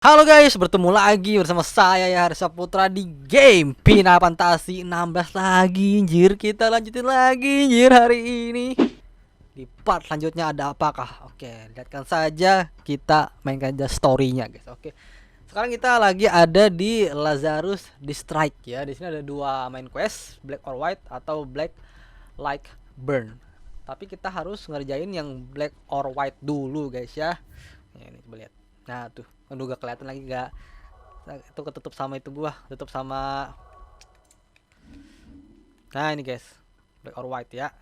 Halo guys, bertemu lagi bersama saya ya Harsa Putra di game Final Fantasy 16 lagi, anjir. Kita lanjutin lagi, anjir, hari ini. Di part selanjutnya ada apakah? Oke, lihatkan saja, kita mainkan aja story-nya, guys. Oke. Sekarang kita lagi ada di Lazarus District ya. Di sini ada dua main quest, Black or White atau Black Like Burn. Tapi kita harus ngerjain yang Black or White dulu, guys ya. Ini coba lihat. Nah, tuh. Aduh, gak kelihatan lagi, gak itu ketutup sama itu gua, tutup sama. Nah ini guys, black or white ya.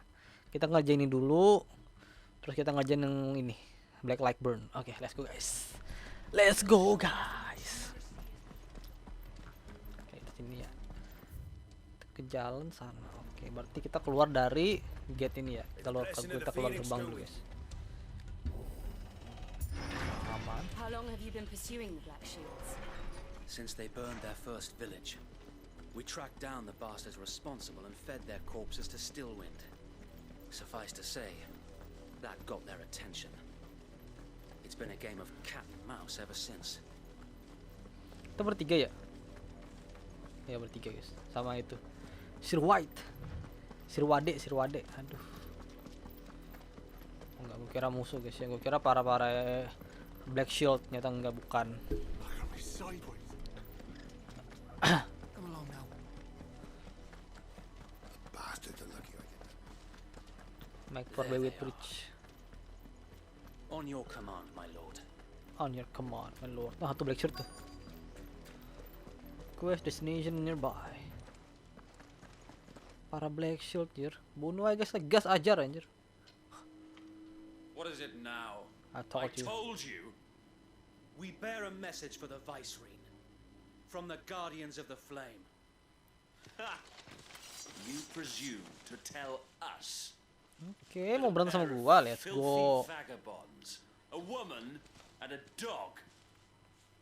Kita ngerjain ini dulu, terus kita ngerjain yang ini, black like burn. Oke, let's go guys, let's go guys. Oke, di sini ya, ke jalan sana. Oke, berarti kita keluar dari gate ini ya. Kita keluar gerbang dulu guys. How long have you been pursuing the Black Shields? Since they burned their first village. We tracked down the bastards responsible and fed their corpses to Stillwind. Suffice to say, that got their attention. It's been a game of cat and mouse ever since. Kita bertiga ya? Ya bertiga guys, sama itu Sir White, Sirwade. Aduh, enggak, gue kira musuh guys ya. Gue kira para Black Shield, ternyata enggak, bukan. Make for the bridge. On your command, my lord. On your command, my lord. Nah, satu Black Shield tuh. Quest destination nearby. Para Black Shield, anjir. Bunuh aja, gas ajar anjir. What is it now? I told you. We bear a message for the Vicereine from the Guardians of the Flame. You presume to tell us? Oke, mau berantem sama gua, let's go. Vagabonds, a woman and a dog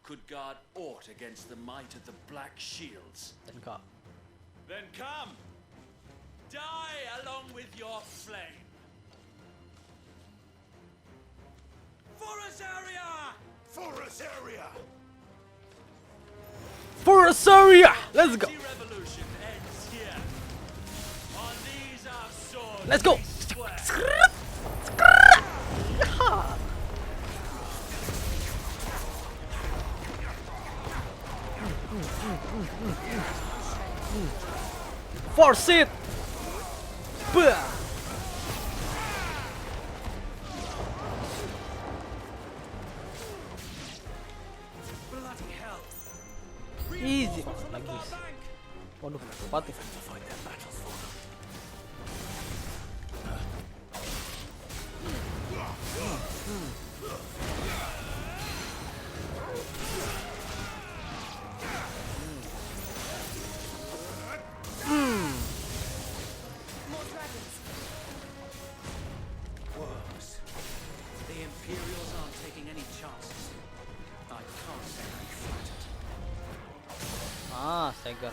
could guard aught against the might of the Black Shields. Then come, die along with your flame. For Azaria! For Azaria! For Saweria! Let's go! Revolution ends here. On these our swords. Let's go! Force it! Bah! Easy lagi. Waduh, apa tuh? The Imperials aren't taking any chances. I can't say I'm flattered. Ah, Stagger.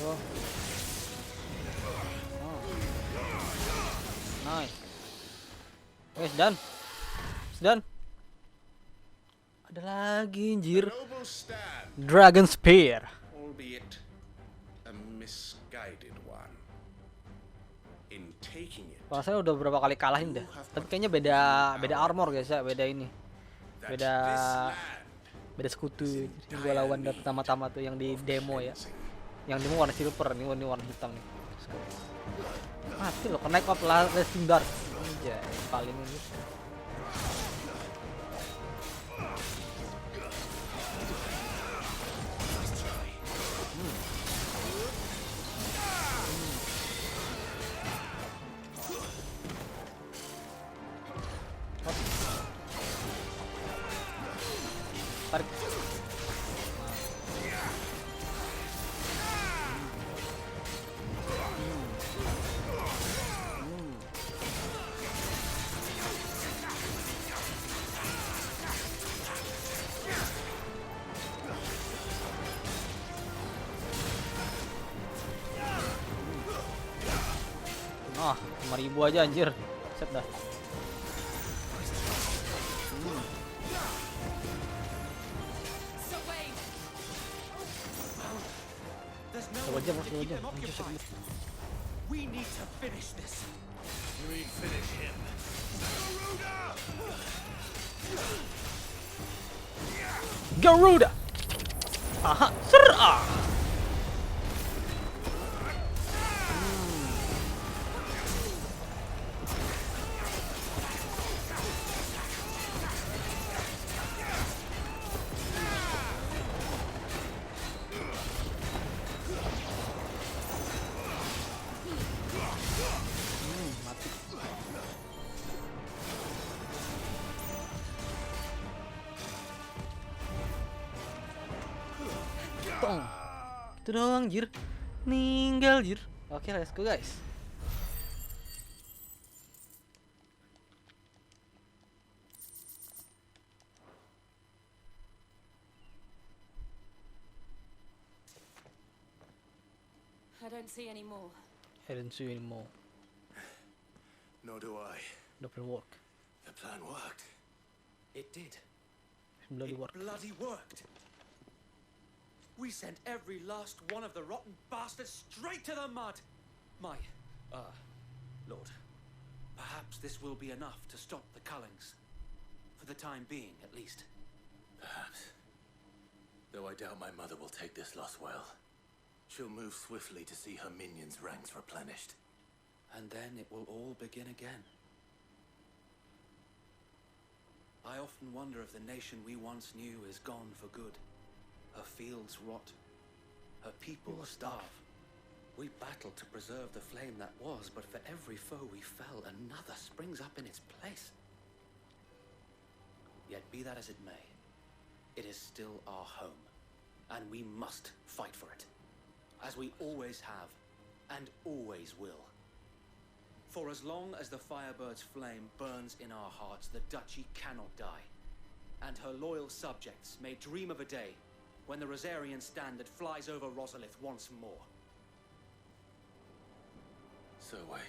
Oh. Nice. Wes done. Ada lagi anjir. Dragon Spear. Albeit a misguided one. In taking it, Rasanya udah berapa kali kalahin dah. Tapi kayaknya beda armor guys ya, beda ini. Beda sekutu. Yang gua lawan dari pertama-tama tuh yang di demo ya. Yang demo warna silver, ini warna hitam nih. Mati lo, connect up lah Racing Dark. Anjay, paling ini. Tarik. Ah, 5.000 aja anjir. Set dah. There's no Coba one aja, to Bos, keep coba aja. them Anjir, set occupied. dulu. We need to finish this. You mean finish him? Garuda. Aha, ser ah. Mati. Tong. Itu doang, jir. Ninggal, jir. Oke, let's go, guys. I don't see any more. I didn't see anymore. Nor do I. Double work. The plan worked. It did. Bloody It work. bloody worked. We sent every last one of the rotten bastards straight to the mud. My, Lord, perhaps this will be enough to stop the Cullings. For the time being, at least. Perhaps. Though I doubt my mother will take this loss well. She'll move swiftly to see her minions' ranks replenished. And then it will all begin again. I often wonder if the nation we once knew is gone for good. Her fields rot. Her people starve. We battled to preserve the flame that was, but for every foe we fell, another springs up in its place. Yet be that as it may, it is still our home, and we must fight for it, as we always have, and always will. For as long as the Firebird's flame burns in our hearts, the Duchy cannot die, and her loyal subjects may dream of a day when the Rosarian standard flies over Rosalith once more. So wait,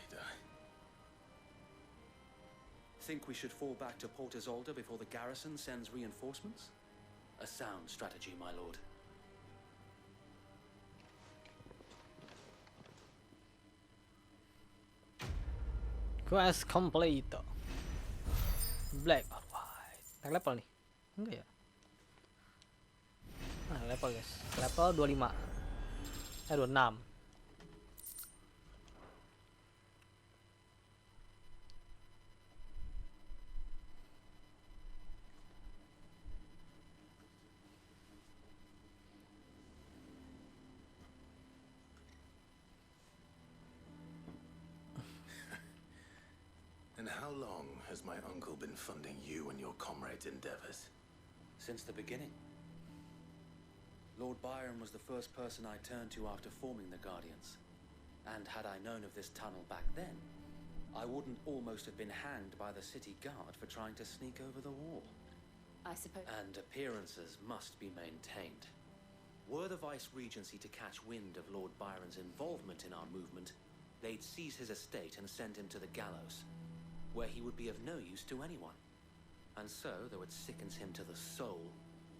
Think we should fall back to Port Isolde before the garrison sends reinforcements? A sound strategy, my lord. Quest complete. Black or white. Naik level nih? Enggak ya? Nah, level guys. Level 25. 26. And how long has my uncle been funding you and your comrades' endeavors? Since the beginning. Lord Byron was the first person I turned to after forming the Guardians. And had I known of this tunnel back then, I wouldn't almost have been hanged by the city guard for trying to sneak over the wall. I suppose. And appearances must be maintained. Were the Vice-Regency to catch wind of Lord Byron's involvement in our movement, they'd seize his estate and send him to the gallows, where he would be of no use to anyone. And so, though it sickens him to the soul,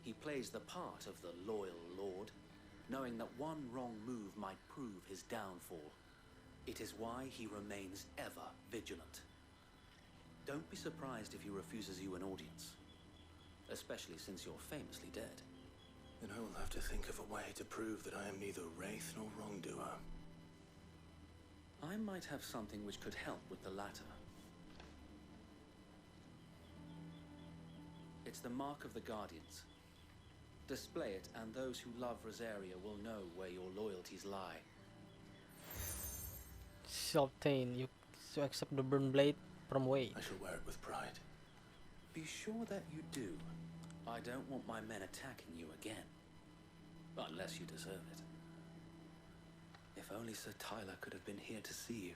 he plays the part of the loyal lord, knowing that one wrong move might prove his downfall. It is why he remains ever vigilant. Don't be surprised if he refuses you an audience, especially since you're famously dead. Then I will have to think of a way to prove that I am neither wraith nor wrongdoer. I might have something which could help with the latter. It's the mark of the Guardians. Display it, and those who love Rosaria will know where your loyalties lie. Obtain. You to accept the burn blade from Wade. I shall wear it with pride. Be sure that you do. I don't want my men attacking you again. Unless you deserve it. If only Sir Tyler could have been here to see you.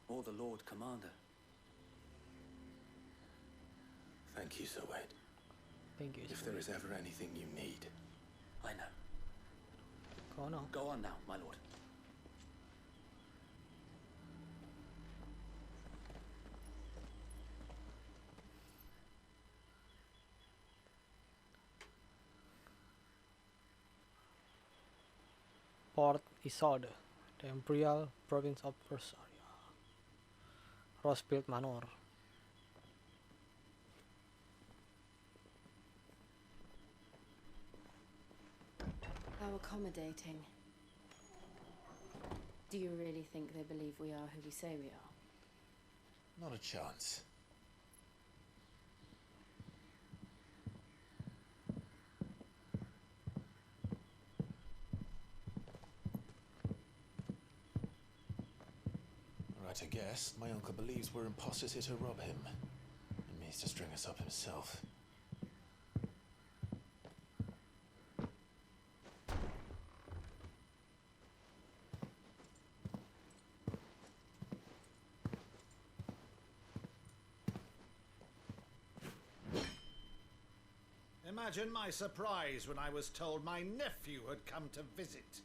Or the Lord Commander. Thank you, Sir Wade. Thank you. If there is ever anything you need. I know. Go on now. Go on now, my lord. Port Isolde, the Imperial Province of Rosaria. Rosfield Manor. How accommodating. Do you really think they believe we are who we say we are? Not a chance. Right, I guess. My uncle believes we're imposters here to rob him. And means to string us up himself. Imagine my surprise when I was told my nephew had come to visit.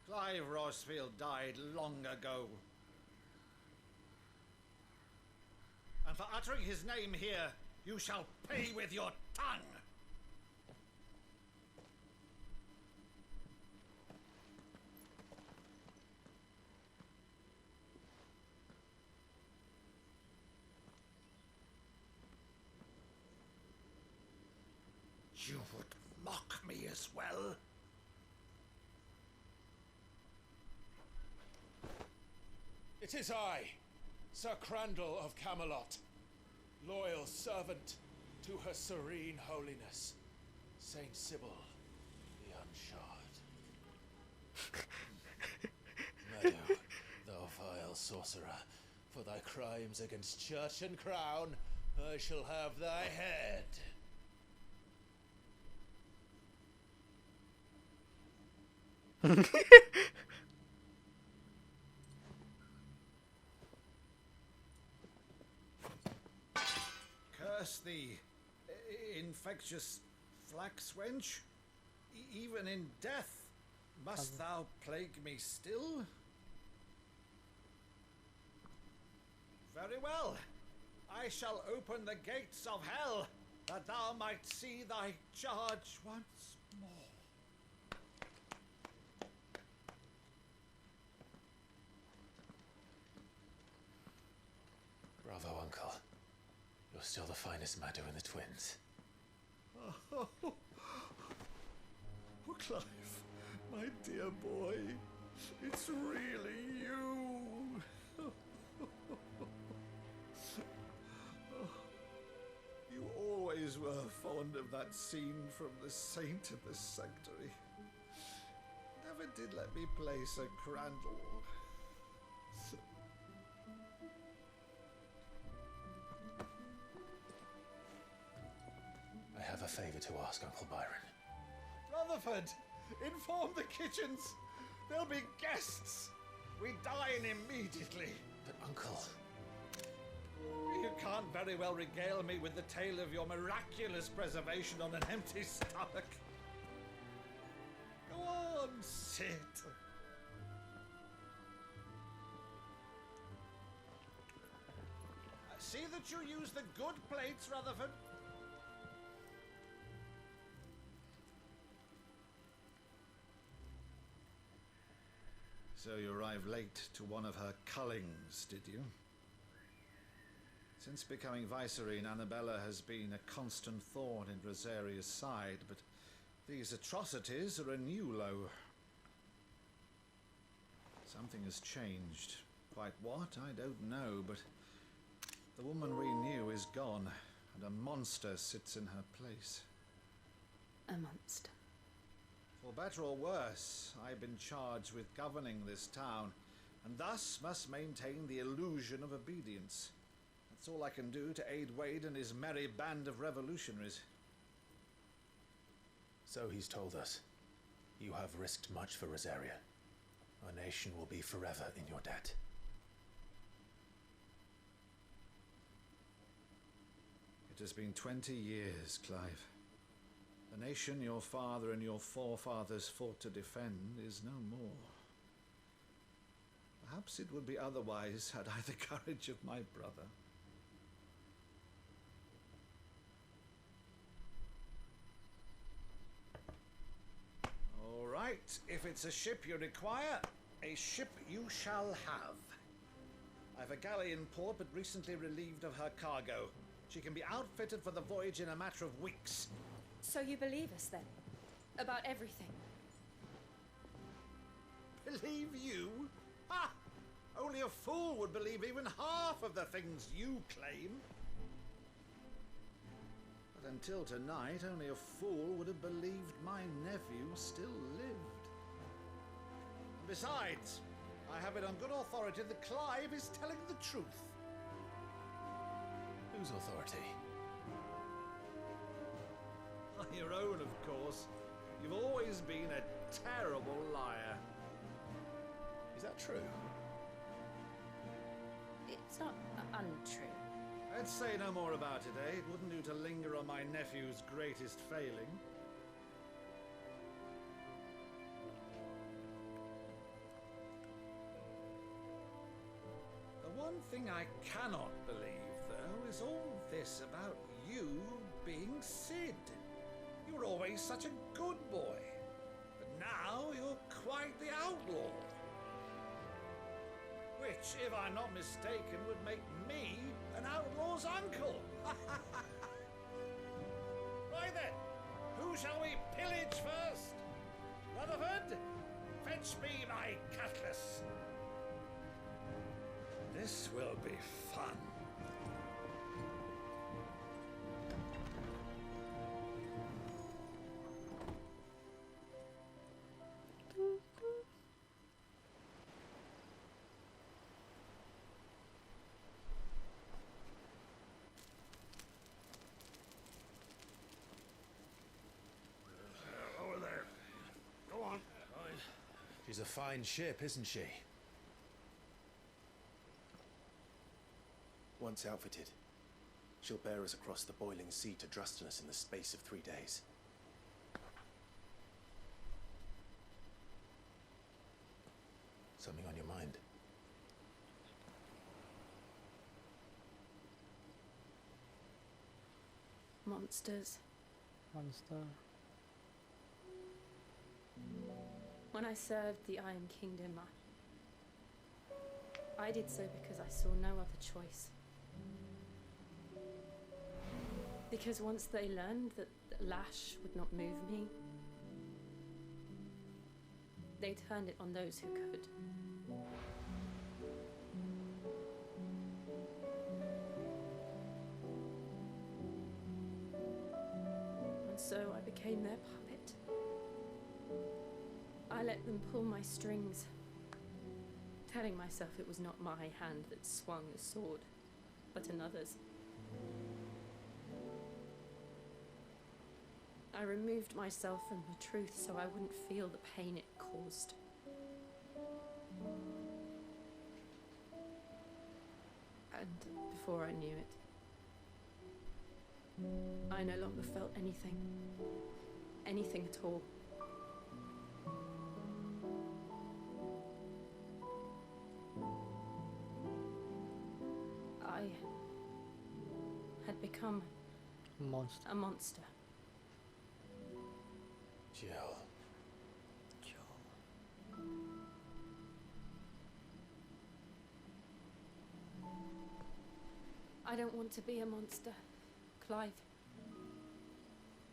Clive Rosfield died long ago. And for uttering his name here, you shall pay with your tongue. You would mock me as well? It is I, Sir Crandall of Camelot, loyal servant to Her Serene Holiness, Saint Sybil the Unshod. Meadow, thou vile sorcerer, for thy crimes against church and crown, I shall have thy head. Curse thee, infectious flax wench. Even in death, must thou plague me still? Very well. I shall open the gates of hell, that thou might see thy charge once more. Bravo, Uncle. You're still the finest Meadow in the twins. Oh, Clive, my dear boy, it's really you. You always were fond of that scene from The Saint of the Sanctuary. Never did let me play Sir Crandall. I have a favor to ask, Uncle Byron. Rutherford, inform the kitchens. There'll be guests. We dine immediately. But, Uncle... You can't very well regale me with the tale of your miraculous preservation on an empty stomach. Go on, sit. See that you use the good plates, Rutherford. So you arrived late to one of her cullings, did you? Since becoming Vicereine, Annabella has been a constant thorn in Rosaria's side, but these atrocities are a new low. Something has changed. Quite what, I don't know, but the woman we knew is gone, and a monster sits in her place. A monster. For better or worse, I've been charged with governing this town, and thus must maintain the illusion of obedience. That's all I can do to aid Wade and his merry band of revolutionaries. So he's told us. You have risked much for Rosaria. Our nation will be forever in your debt. It has been 20 years, Clive. The nation your father and your forefathers fought to defend is no more. Perhaps it would be otherwise had I the courage of my brother. Right, if it's a ship you require, a ship you shall have. I've a galley in port, but recently relieved of her cargo. She can be outfitted for the voyage in a matter of weeks. So you believe us then? About everything? Believe you? Ha! Only a fool would believe even half of the things you claim. But until tonight, only a fool would have believed my nephew still lived. And besides, I have it on good authority that Clive is telling the truth. Whose authority? On your own, of course. You've always been a terrible liar. Is that true? It's not untrue. Let's say no more about it, eh? It wouldn't do to linger on my nephew's greatest failing. The one thing I cannot believe, though, is all this about you being Sid. You were always such a good boy, but now you're quite the outlaw. Which, if I'm not mistaken, would make me an outlaw's uncle. Right then, who shall we pillage first? Rutherford, fetch me my cutlass. This will be fun. Over there. Go on. She's a fine ship, isn't she? Once outfitted, she'll bear us across the boiling sea to Drustinus in the space of 3 days. Something on your mind? Monsters. Monster. When I served the Iron Kingdom, I did so because I saw no other choice. Because once they learned that lash would not move me, they turned it on those who could. And so I became their puppet. I let them pull my strings, telling myself it was not my hand that swung the sword, but another's. I removed myself from the truth so I wouldn't feel the pain it caused. And before I knew it, I no longer felt anything. Anything at all. I had become Monster. a monster. Jill. I don't want to be a monster, Clive.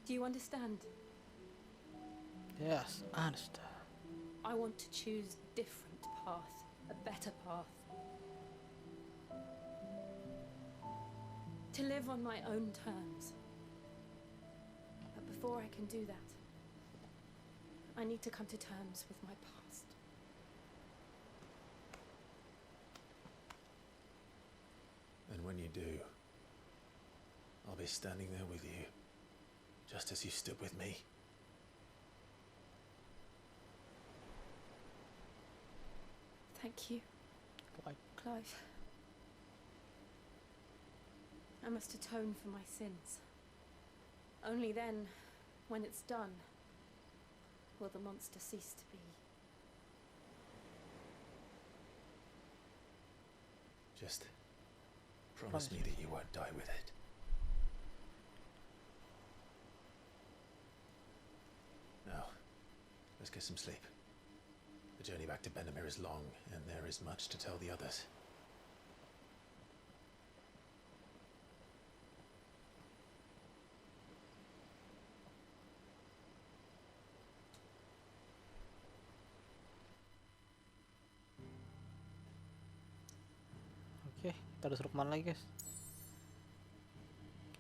Do you understand? Yes, I understand. I want to choose a different path, a better path. To live on my own terms. But before I can do that, I need to come to terms with my past. And when you do, I'll be standing there with you, just as you stood with me. Thank you, Like, Clive. I must atone for my sins. Only then, when it's done, will the monster cease to be. Just promise me that you won't die with it. Now, let's get some sleep. The journey back to Benamir is long, and there is much to tell the others. Oke, kita disuruh kemana lagi guys?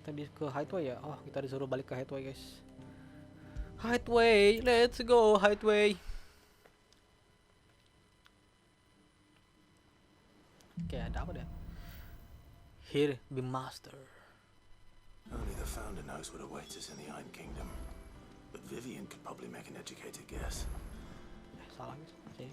Kita ke highway ya? Oh, kita disuruh balik ke highway guys. Highway, let's go highway. Oke, ada apa deh? Here be master. Only the founder knows what awaits us in the Iron Kingdom. But Vivian could probably make an educated guess. Salah guys. Oke.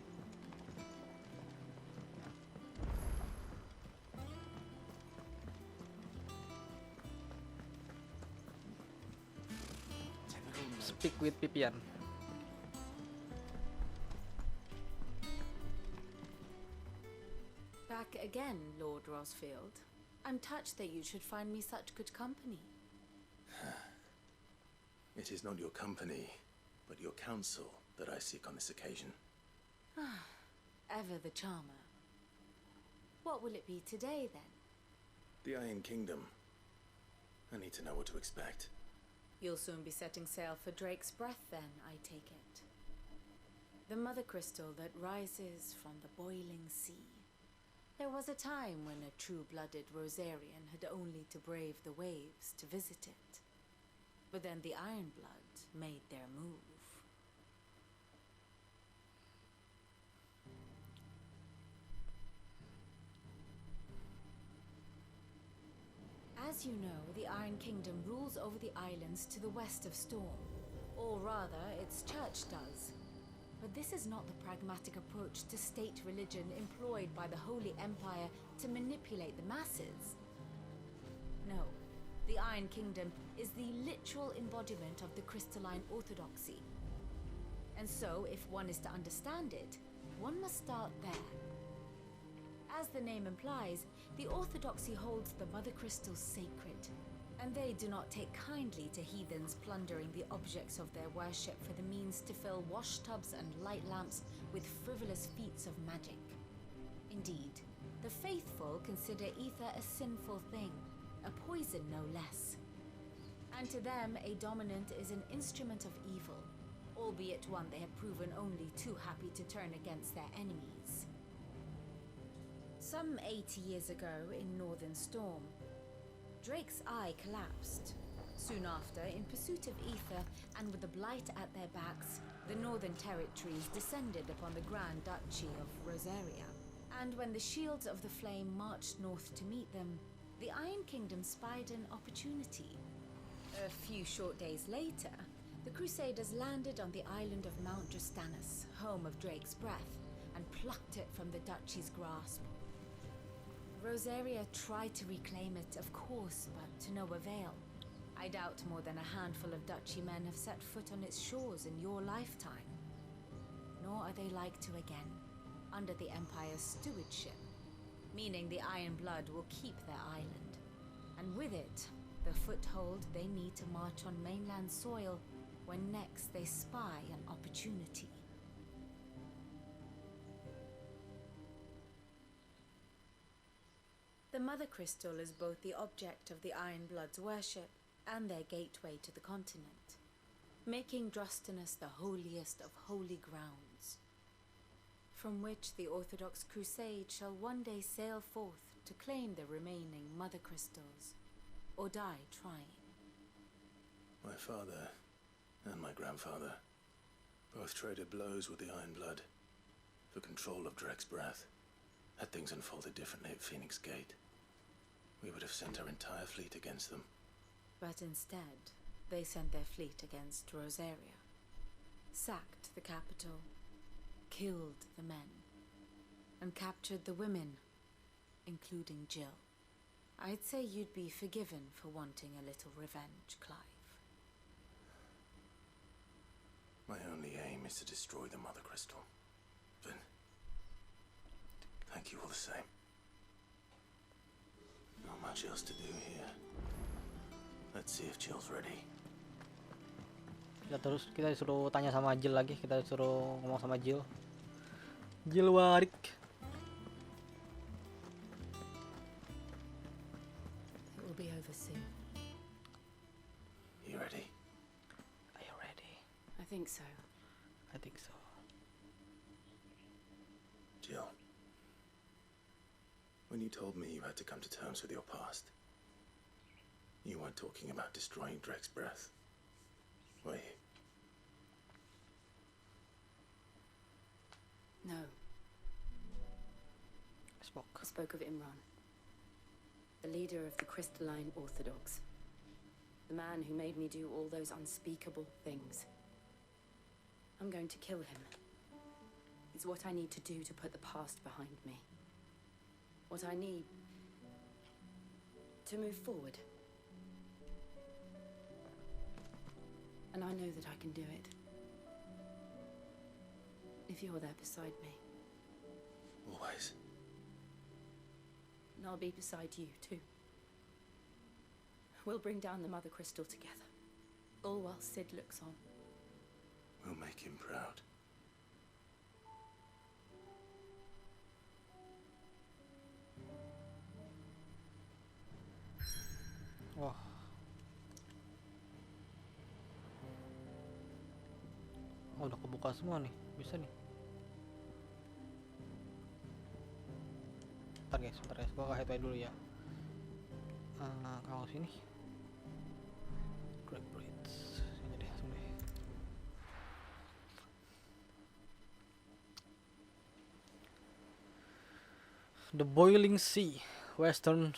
Speak with Pipian. Back again, Lord Rosfield. I'm touched that you should find me such good company. It is not your company, but your counsel that I seek on this occasion. Ever the charmer. What will it be today, then? The Iron Kingdom. I need to know what to expect. You'll soon be setting sail for Drake's Breath, then, I take it. The mother crystal that rises from the boiling sea. There was a time when a true-blooded Rosarian had only to brave the waves to visit it. But then the Ironblood made their move. As you know, the Iron Kingdom rules over the islands to the west of Storm. Or rather, its church does. But this is not the pragmatic approach to state religion employed by the Holy Empire to manipulate the masses. No, the Iron Kingdom is the literal embodiment of the crystalline orthodoxy. And so, if one is to understand it, one must start there. As the name implies, the orthodoxy holds the mother crystals sacred, and they do not take kindly to heathens plundering the objects of their worship for the means to fill washtubs and light lamps with frivolous feats of magic. Indeed, the faithful consider ether a sinful thing, a poison no less. And to them, a dominant is an instrument of evil, albeit one they have proven only too happy to turn against their enemies. Some 80 years ago in Northern Storm, Drake's eye collapsed. Soon after, in pursuit of ether and with the blight at their backs, the Northern Territories descended upon the Grand Duchy of Rosaria. And when the Shields of the Flame marched north to meet them, the Iron Kingdom spied an opportunity. A few short days later, the Crusaders landed on the island of Mount Justanus, home of Drake's Breath, and plucked it from the duchy's grasp. Rosaria tried to reclaim it, of course, but to no avail. I doubt more than a handful of duchy men have set foot on its shores in your lifetime. Nor are they like to again, under the Empire's stewardship, meaning the Iron Blood will keep their island, and with it, the foothold they need to march on mainland soil when next they spy an opportunity. The Mother Crystal is both the object of the Iron Blood's worship and their gateway to the continent, making Drustinus the holiest of holy grounds, from which the Orthodox Crusade shall one day sail forth to claim the remaining Mother Crystals, or die trying. My father and my grandfather both traded blows with the Iron Blood for control of Drake's Breath. Had things unfolded differently at Phoenix Gate, we would have sent our entire fleet against them. But instead, they sent their fleet against Rosaria, sacked the capital, killed the men, and captured the women, including Jill. I'd say you'd be forgiven for wanting a little revenge, Clive. My only aim is to destroy the Mother Crystal. But thank you all the same. Not much else to do here. Let's see if Jill's ready. Kita disuruh tanya sama Jill lagi, kita disuruh ngomong sama Jill. Jill Warik. It will be over soon. You ready? Are you ready? I think so. I think so. Jill, when you told me you had to come to terms with your past, you weren't talking about destroying Drek's breath, were you? No, Spock. I spoke of Imran, the leader of the crystalline Orthodox, the man who made me do all those unspeakable things. I'm going to kill him. It's what I need to do to put the past behind me. What I need to move forward. And I know that I can do it. If you're there beside me. Always. And I'll be beside you, too. We'll bring down the Mother Crystal together. All while Sid looks on. We'll make him proud. Wah. Oh, udah kebuka semua nih. Bisa nih. Bentar guys, gua ke headway dulu ya. Kalau sini. Great Brits. Sini deh, langsung deh. The Boiling Sea, Western.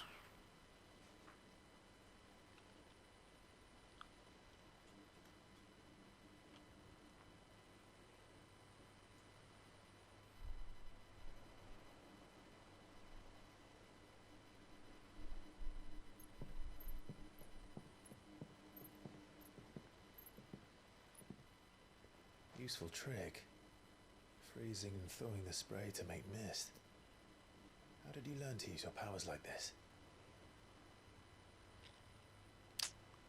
Useful trick. Freezing and thawing the spray to make mist. How did you learn to use your powers like this?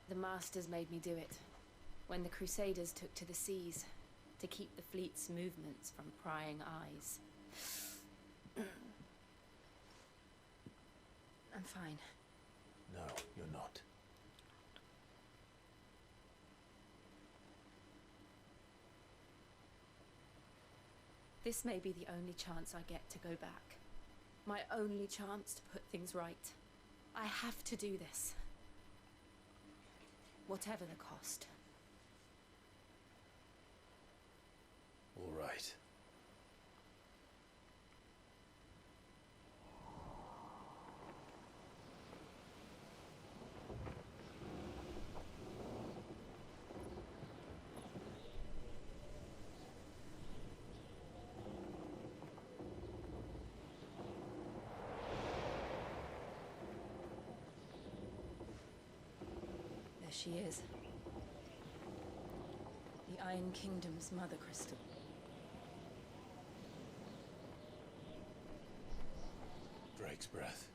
The Masters made me do it. When the Crusaders took to the seas, to keep the fleet's movements from prying eyes. I'm fine. No, you're not. This may be the only chance I get to go back. My only chance to put things right. I have to do this. Whatever the cost. All right. There she is. The Iron Kingdom's Mother Crystal. Drake's breath.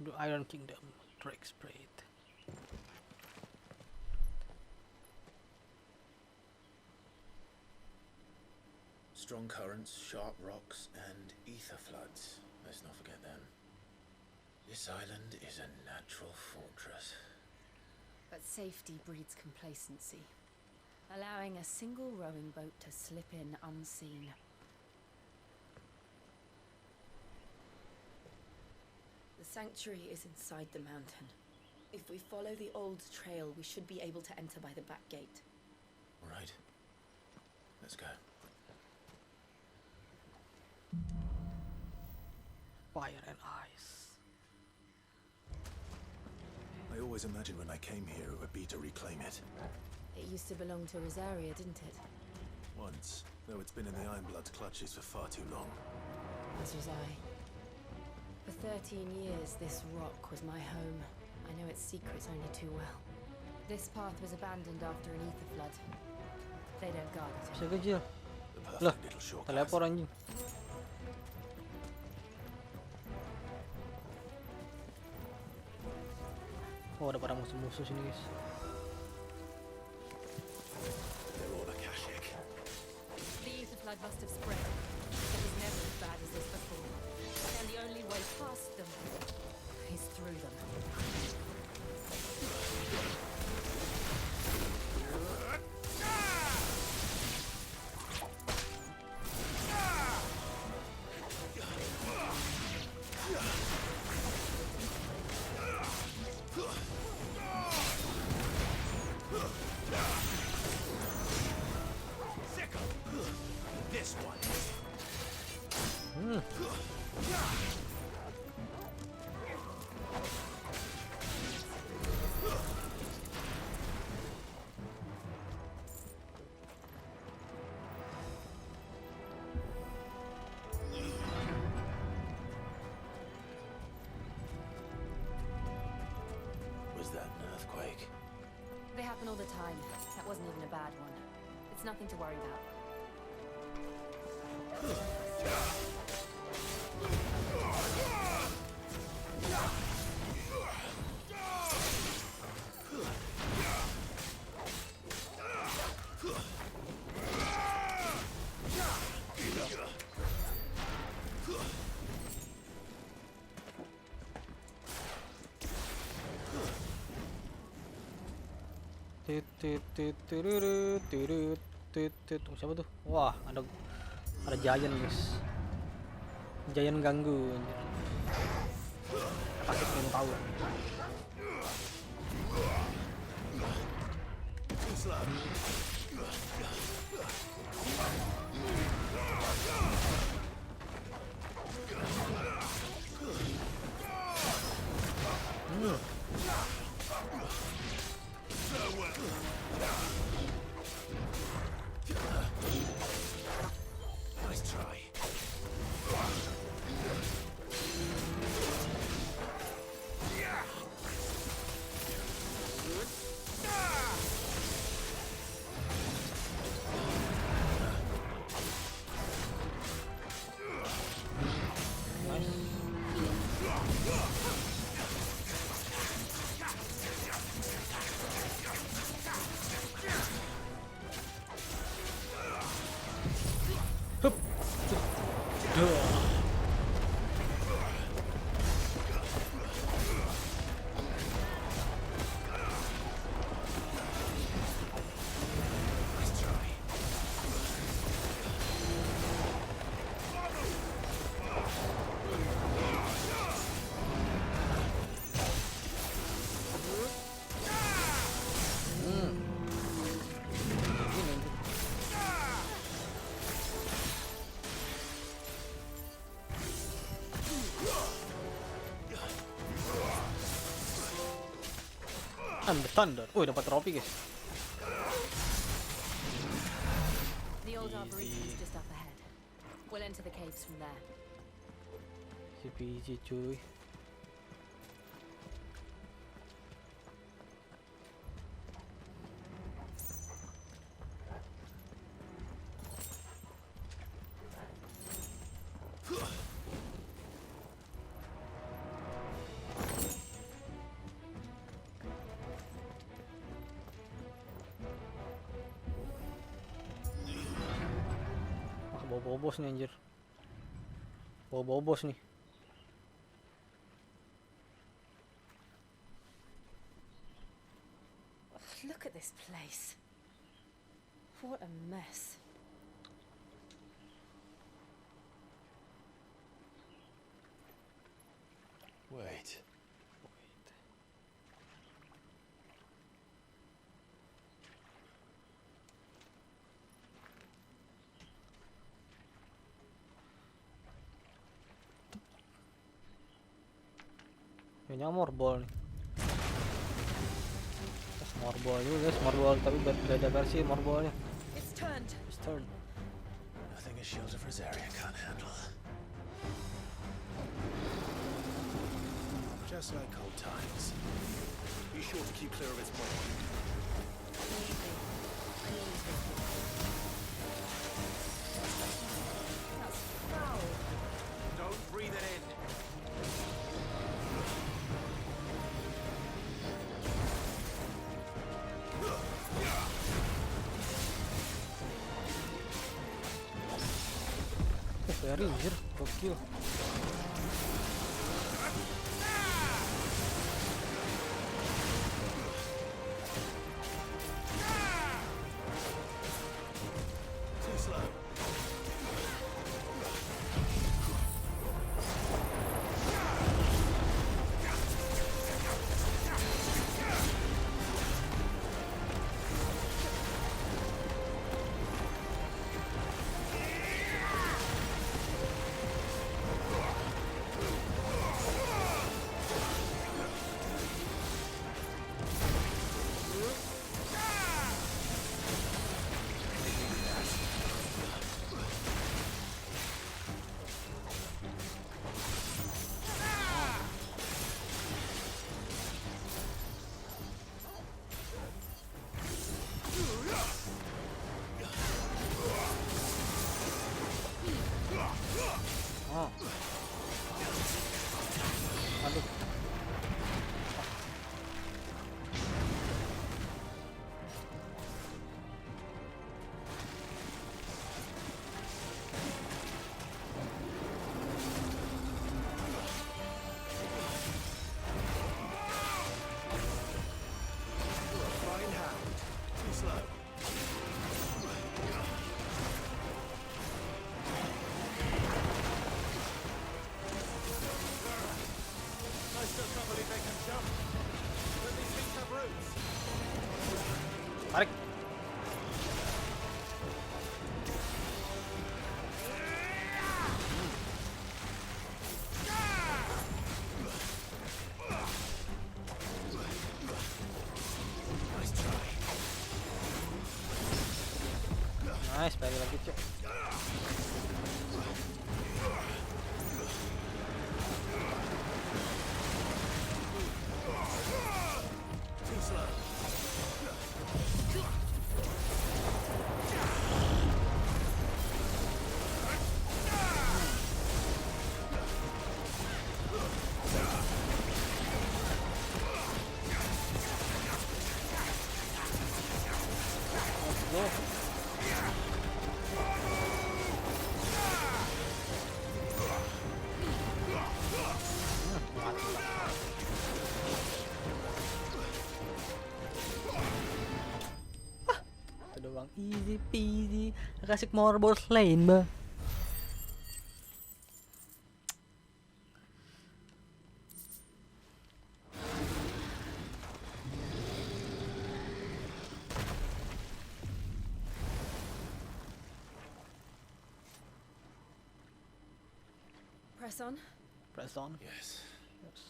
The Iron Kingdom, Drake's Breath. Strong currents, sharp rocks, and ether floods. Let's not forget them. This island is a natural fortress. But safety breeds complacency, allowing a single rowing boat to slip in unseen. The sanctuary is inside the mountain. If we follow the old trail, we should be able to enter by the back gate. All right. Let's go. Fire and ice. I always imagined when I came here it would be to reclaim it. It used to belong to Rosaria, didn't it? Once, though it's been in the Ironblood's clutches for far too long. As was I. For 13 years, this rock was my home. I know its secrets only too well. This path was abandoned after an ether flood. They don't guarded Bisa him. kecil. The Loh, perfect little short teleport anjing. Oh, ada para musuh-musuh sini, guys. They're all Akashic. The ether flood must have spread. It was never as bad as this before. And the only way past them is through them. This one. Was that an earthquake? They happen all the time. That wasn't even a bad one. It's nothing to worry about. Tuh, siapa tuh? Wah, ada giant, guys. Giant ganggu anjir. Pasti belum tahu. Nice try. Thunder. Dapat trofi, guys. The old arboretum is just up ahead. We'll enter the caves from there. Easy cuy. Bawa bos nih anjir. Bawa bos nih. Look at this place. What a mess. Wait. Kayaknya morbol nih. Morbol juga guys, morbol tapi beda versi morbolnya. It's turned. It's turned. Nothing a shield of Rosaria can't handle. Just like old times. Be sure to keep clear of its point. Easy. I knew this was good. Very anjir, gokil. Too slow. Oh. Aduh. Fine hand. Too slow. I still can't believe they can jump. But these things have roots. Tarik. Nice try. Nice, balik lagi cok. Too slow. Itu doang, easy peasy. Kasih morbos lain bah. Press on. Press on. Yes. Yes.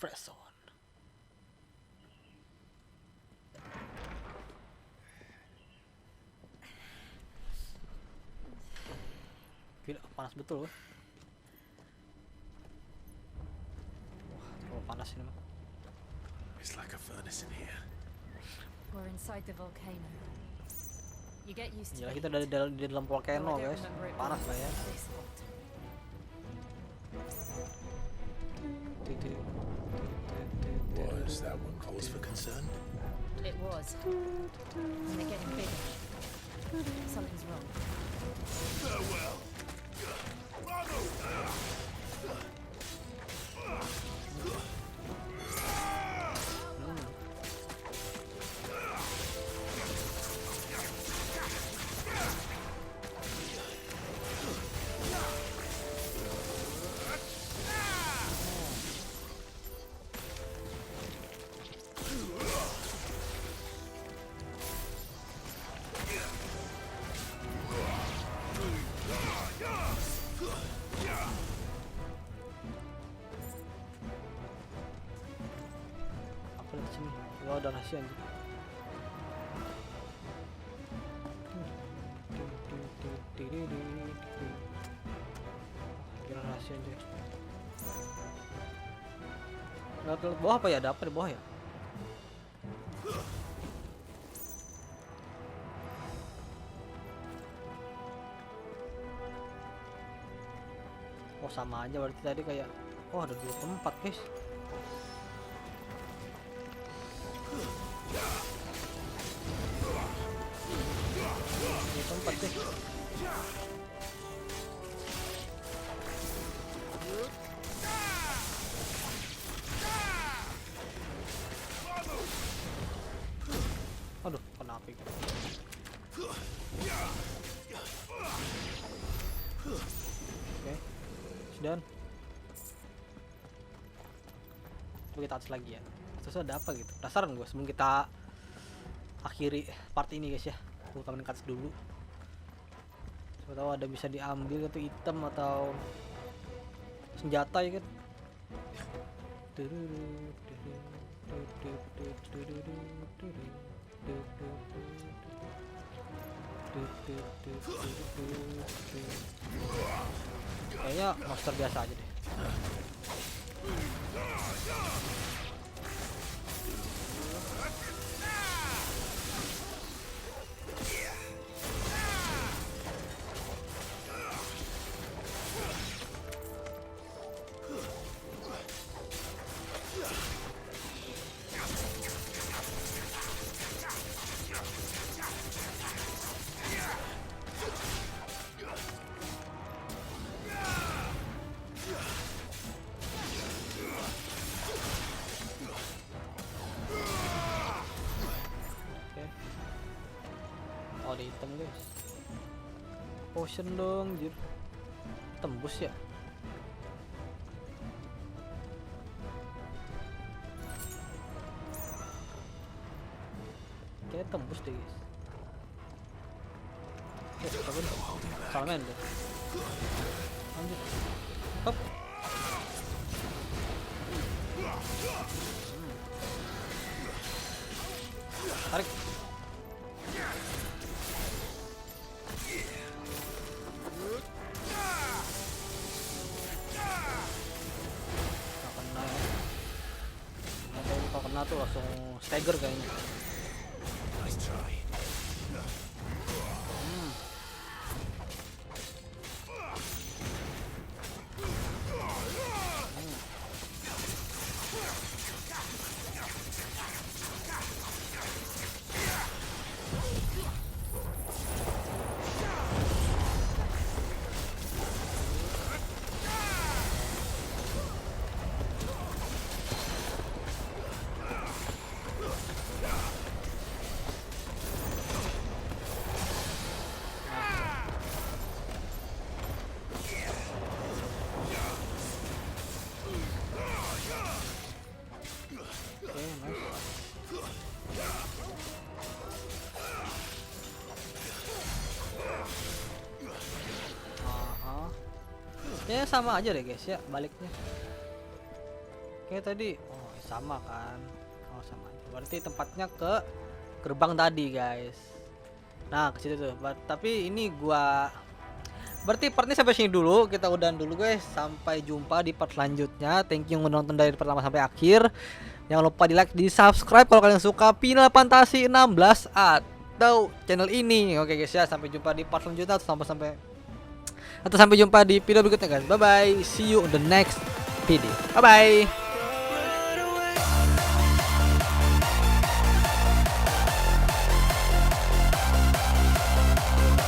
Press on. Gila, panas betul wah. Wah, terlalu panas ini mah. It's like a furnace in here. We're inside the volcano. You get used to Gila, it. kita di dalam volcano Though I don't guys. remember it Panas being lah ya. this hot. Was that one cause for concern? It was. And they're getting bigger. Something's wrong. Farewell. Apa di sini? Oh, ada rahasia anjir. Kira rahasia anjir. Lihat bawah apa ya? Ada apa di bawah ya? Oh sama aja berarti tadi kayak. Oh ada 2 tempat guys. munafik. Oke, sudah. Coba kita atas lagi ya. Terus ada apa gitu? Penasaran gue sebelum kita akhiri part ini guys ya. Gue kangen cuts dulu. Siapa tahu ada bisa diambil itu item atau senjata ya kan. Kayaknya monster biasa aja deh. Oh, ada item guys. Potion dong, jir. Tembus ya. Kayaknya tembus deh guys. Salaman deh. Lanjut. Hop. Tarik. Kena tuh langsung stagger kayaknya. Nice try. Ya sama aja deh guys ya baliknya. Kayak tadi sama kan. Oh sama aja. Berarti tempatnya ke gerbang tadi guys. Nah ke situ tuh. Tapi ini gua berarti part ini sampai sini dulu. Kita udahan dulu guys. Sampai jumpa di part selanjutnya. Thank you yang udah nonton dari pertama sampai akhir. Jangan lupa di like, di subscribe kalau kalian suka Final Fantasy 16 atau channel ini. Oke guys ya, sampai jumpa di part selanjutnya atau sampai jumpa di video berikutnya guys. Bye bye. See you on the next video. Bye bye.